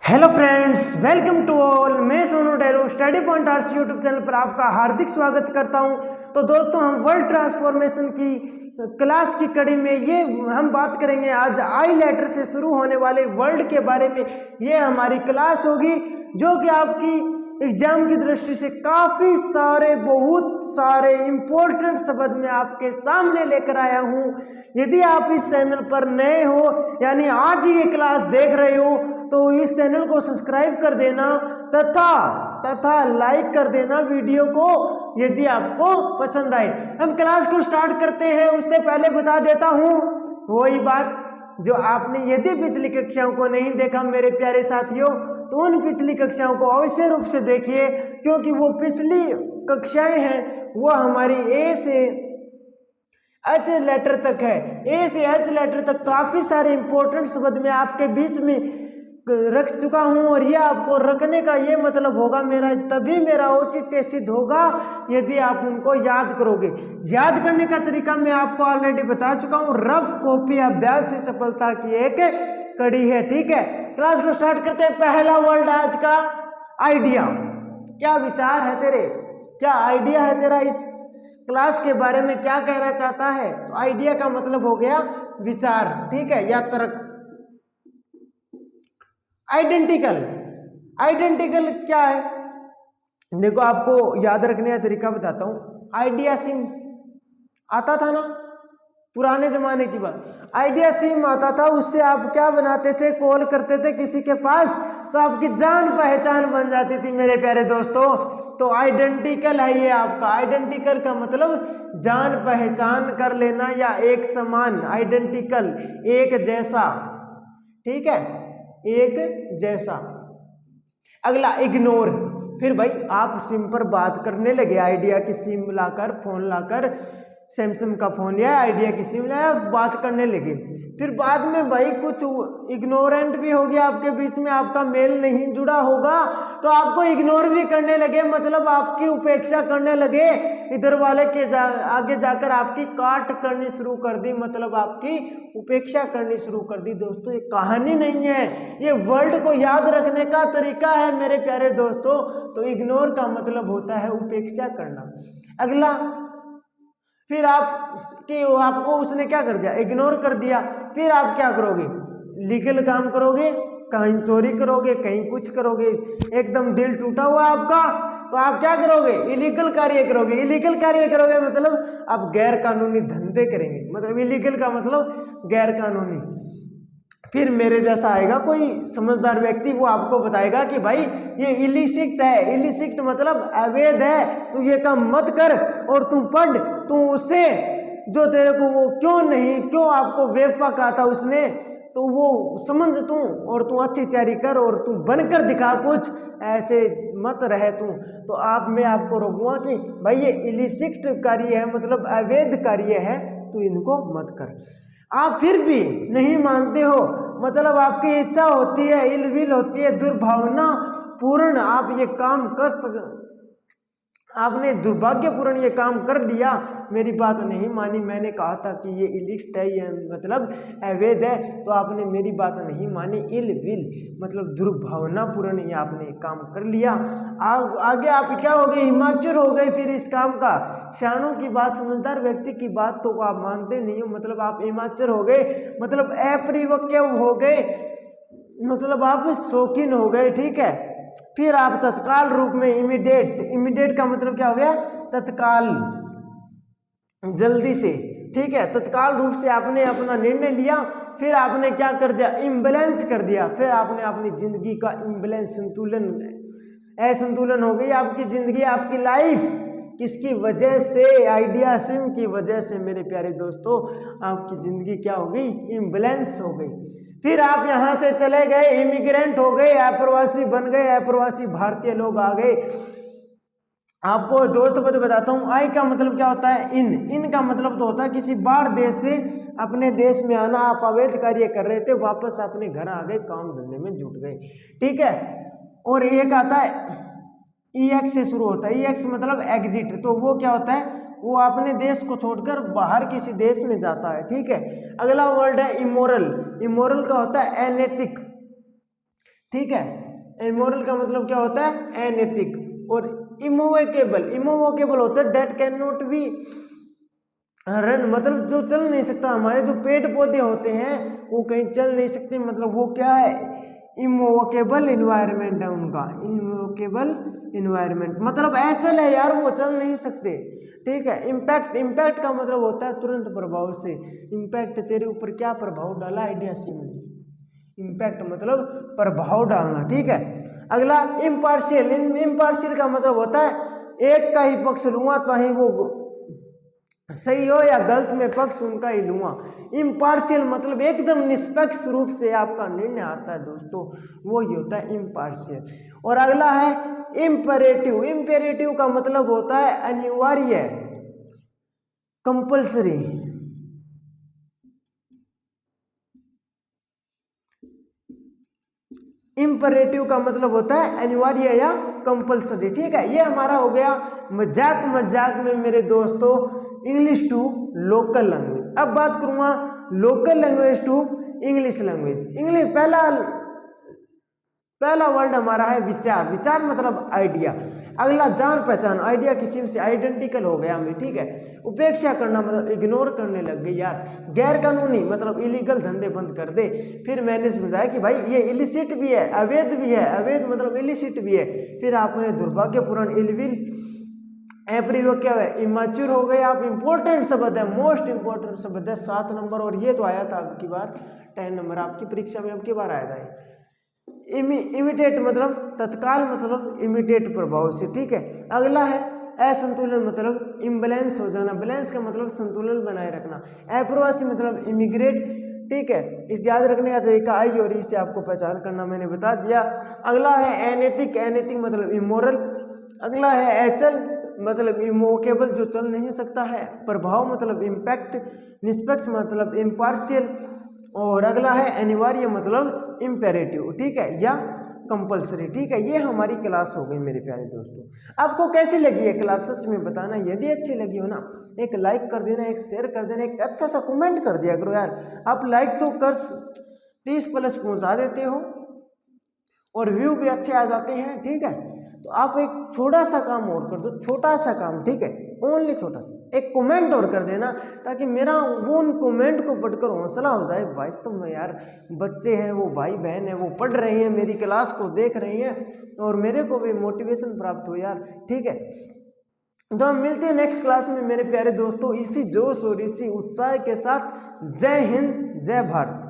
Hello friends, welcome to all. मैं Sonu Dero study point arts YouTube channel पर आपका हार्दिक स्वागत करता हूं। तो दोस्तों, हम वर्ल्ड ट्रांसफॉर्मेशन की क्लास की कड़ी में ये हम बात करेंगे आज आई लेटर से शुरू होने वाले वर्ल्ड के बारे में। ये हमारी क्लास होगी जो कि आपकी एग्जाम की दृष्टि से काफ़ी सारे बहुत सारे इंपॉर्टेंट शब्द मैं आपके सामने लेकर आया हूँ। यदि आप इस चैनल पर नए हो यानी आज ही ये क्लास देख रहे हो तो इस चैनल को सब्सक्राइब कर देना तथा लाइक कर देना वीडियो को यदि आपको पसंद आए। हम क्लास को स्टार्ट करते हैं उससे पहले बता देता हूँ वही बात जो आपने यदि पिछली कक्षाओं को नहीं देखा मेरे प्यारे साथियों तो उन पिछली कक्षाओं को अवश्य रूप से देखिए, क्योंकि वो पिछली कक्षाएं हैं वो हमारी ए से एच लेटर तक है। ए से एच लेटर तक काफ़ी सारे इंपॉर्टेंट शब्द मैं आपके बीच में रख चुका हूं और ये आपको रखने का ये मतलब होगा मेरा, तभी मेरा औचित्य सिद्ध होगा यदि आप उनको याद करोगे। याद करने का तरीका मैं आपको ऑलरेडी बता चुका हूं। रफ कॉपी अभ्यास ही सफलता की एक कड़ी है। ठीक है, क्लास को स्टार्ट करते हैं। पहला वर्ड आज का आइडिया। क्या विचार है तेरे, क्या आइडिया है तेरा इस क्लास के बारे में, क्या कहना चाहता है? तो आइडिया का मतलब हो गया विचार, ठीक है, या तर्क। आइडेंटिकल, आइडेंटिकल क्या है? देखो, आपको याद रखने का तरीका बताता हूँ। आइडिया सिम आता था ना पुराने जमाने की बात। आइडिया सिम आता था, उससे आप क्या बनाते थे, कॉल करते थे किसी के पास तो आपकी जान पहचान बन जाती थी मेरे प्यारे दोस्तों। तो आइडेंटिकल है ये आपका। आइडेंटिकल का मतलब जान पहचान कर लेना या एक समान। आइडेंटिकल एक जैसा, ठीक है, एक जैसा। अगला इग्नोर। फिर भाई आप सिम पर बात करने लगे, आइडिया की सिम लाकर, फोन लाकर, सैमसंग का फोन लिया, आइडिया की सिम लाया, बात करने लगे। फिर बाद में भाई कुछ इग्नोरेंट भी हो गया आपके बीच में, आपका मेल नहीं जुड़ा होगा तो आपको इग्नोर भी करने लगे, मतलब आपकी उपेक्षा करने लगे। इधर वाले के आगे जाकर आपकी काट करनी शुरू कर दी, मतलब आपकी उपेक्षा करनी शुरू कर दी। दोस्तों, ये कहानी नहीं है, ये वर्ड को याद रखने का तरीका है मेरे प्यारे दोस्तों। तो इग्नोर का मतलब होता है उपेक्षा करना। अगला, फिर आपको उसने क्या कर दिया, इग्नोर कर दिया। फिर आप क्या करोगे, लीगल काम करोगे, कहीं चोरी करोगे, कहीं कुछ करोगे, एकदम दिल टूटा हुआ आपका, तो आप क्या करोगे, इलीगल कार्य करोगे। इलीगल कार्य करोगे मतलब आप गैर कानूनी धंधे करेंगे, मतलब इलीगल का मतलब गैर कानूनी। फिर मेरे जैसा आएगा कोई समझदार व्यक्ति, वो आपको बताएगा कि भाई ये इलिसिट है। इलिसिट मतलब अवैध है, तू ये काम मत कर और तू पढ़, तू उससे जो तेरे को वो क्यों आपको बेवफा कहा था उसने, तो वो समझ तू और तू अच्छी तैयारी कर और तू बनकर दिखा कुछ, ऐसे मत रहे तू। तो मैं आपको रोकूंगा कि भाई ये इलिसिट कार्य है, मतलब अवैध कार्य है, तू इनको मत कर। आप फिर भी नहीं मानते हो, मतलब आपकी इच्छा होती है, इलविल होती है, दुर्भावना पूर्ण आप ये काम आपने दुर्भाग्यपूर्ण ये काम कर दिया, मेरी बात नहीं मानी। मैंने कहा था कि ये इलिस्ट है, ये मतलब अवैध है, तो आपने मेरी बात नहीं मानी। इल विल मतलब दुर्भावनापूर्ण ये आपने काम कर लिया। आगे आप क्या हो गए, हिमाचुर हो गए फिर इस काम का। शानों की बात, समझदार व्यक्ति की बात तो आप मानते नहीं हो, मतलब आप हिमाचुर हो गए, मतलब अपरिपक्व हो गए, मतलब आप शौकीन हो गए, ठीक है। फिर आप तत्काल रूप में इमीडिएट। इमीडिएट का मतलब क्या हो गया, तत्काल, जल्दी से, ठीक है। तत्काल रूप से आपने अपना निर्णय लिया, फिर आपने क्या कर दिया, इम्बैलेंस कर दिया। फिर आपने अपनी जिंदगी का इम्बैलेंस, संतुलन, असंतुलन हो गई आपकी जिंदगी, आपकी लाइफ। किसकी वजह से, आइडिया सिम की वजह से मेरे प्यारे दोस्तों, आपकी जिंदगी क्या हो गई, इम्बैलेंस हो गई। फिर आप यहाँ से चले गए, इमिग्रेंट हो गए, अप्रवासी बन गए, अप्रवासी भारतीय लोग आ गए। आपको दो शब्द बताता हूँ। आई का मतलब क्या होता है, इन का मतलब तो होता है किसी बाहर देश से अपने देश में आना। आप अवैध कार्य कर रहे थे, वापस अपने घर आ गए, काम धंधे में जुट गए, ठीक है। और एक आता है EX से शुरू होता है, EX मतलब एग्जिट, तो वो क्या होता है, वो अपने देश को छोड़कर बाहर किसी देश में जाता है, ठीक है। अगला वर्ड है इमोरल। इमोरल का होता है अनैतिक, ठीक है। इमोरल का मतलब क्या होता है, अनैतिक। और इमोवोकेबल होता है date can not be run, मतलब जो चल नहीं सकता। हमारे जो पेड़ पौधे होते हैं वो कहीं चल नहीं सकते, मतलब वो क्या है, इमोवोकेबल इन्वायरमेंट है उनका, इमोवोकेबल इन्वायरमेंट मतलब अचल है यार, वो चल नहीं सकते। ठीक है। इम्पैक्ट का मतलब होता है तुरंत प्रभाव से। इम्पैक्ट तेरे ऊपर क्या प्रभाव डाला, आइडिया सिम ने, इम्पैक्ट मतलब प्रभाव डालना। ठीक है। अगला इम्पार्शियल। इम्पार्शियल का मतलब होता है एक का ही पक्ष लूंगा, चाहे वो सही हो या गलत, में पक्ष उनका ही लूंगा। इम्पार्शियल मतलब एकदम निष्पक्ष रूप से आपका निर्णय आता है दोस्तों, वो ही होता है इम्पार्शियल। और अगला है इम्पेरेटिव। इम्पेरेटिव का मतलब होता है अनिवार्य, कंपल्सरी। इम्परेटिव का मतलब होता है अनिवार्य या कंपल्सरी। ठीक है। ये हमारा हो गया मजाक में मेरे दोस्तों इंग्लिश टू लोकल लैंग्वेज। अब बात करूंगा local language to English language. English पहला वर्ड हमारा है विचार। विचार मतलब आइडिया। अगला जान पहचान, आइडिया किसी से आइडेंटिकल हो गया हमें। ठीक है। उपेक्षा करना मतलब इग्नोर करने लग गई यार। गैर कानूनी मतलब इलीगल धंधे बंद कर दे। फिर मैंने समझाया कि भाई ये इलिसिट भी है, अवैध भी है। अवैध मतलब इलिसिट भी है। फिर आपने दुर्भाग्यपूर्ण, इलविल, एप्रीवियो क्या है, इमेच्योर हो गए आप। इंपॉर्टेंट शब्द है, मोस्ट इंपॉर्टेंट शब्द है, 7 नंबर। और ये तो आया था आपकी बार 10 नंबर आपकी परीक्षा में, आपकी बार आया था। इमिटेट मतलब तत्काल, मतलब इमिटेट प्रभाव से। ठीक है। अगला है असंतुलन मतलब इम्बैलेंस हो जाना। बैलेंस का मतलब संतुलन बनाए रखना। एप्रोसी मतलब इमिग्रेट। ठीक है। इस याद रखने का तरीका आई और इसे आपको पहचान करना मैंने बता दिया। अगला है अनैतिक। अनैतिक मतलब इमोरल। अगला है एचल मतलब इमोकेबल, जो चल नहीं सकता है। प्रभाव मतलब इम्पैक्ट। निष्पक्ष मतलब इम्पार्शियल। और अगला है अनिवार्य मतलब इम्पेरेटिव। ठीक है, या कंपल्सरी। ठीक है। ये हमारी क्लास हो गई मेरे प्यारे दोस्तों। आपको कैसी लगी है क्लास, सच में बताना। यदि अच्छी लगी हो ना, एक लाइक कर देना, एक शेयर कर देना, एक अच्छा सा कमेंट कर दिया करो यार। आप लाइक तो कर 30+ पहुंचा देते हो और व्यू भी अच्छे आ जाते हैं। ठीक है। तो आप एक छोटा सा काम और कर दो, छोटा सा काम। ठीक है। ओनली छोटा सा एक कमेंट और कर देना, ताकि मेरा वो उन कमेंट को पढ़कर हौसला हो जाए। वास्तव में यार बच्चे हैं, वो भाई बहन है, वो पढ़ रहे हैं, मेरी क्लास को देख रही हैं, और मेरे को भी मोटिवेशन प्राप्त हो यार। ठीक है। तो हम मिलते हैं नेक्स्ट क्लास में मेरे प्यारे दोस्तों, इसी जोश और इसी उत्साह के साथ। जय हिंद, जय भारत।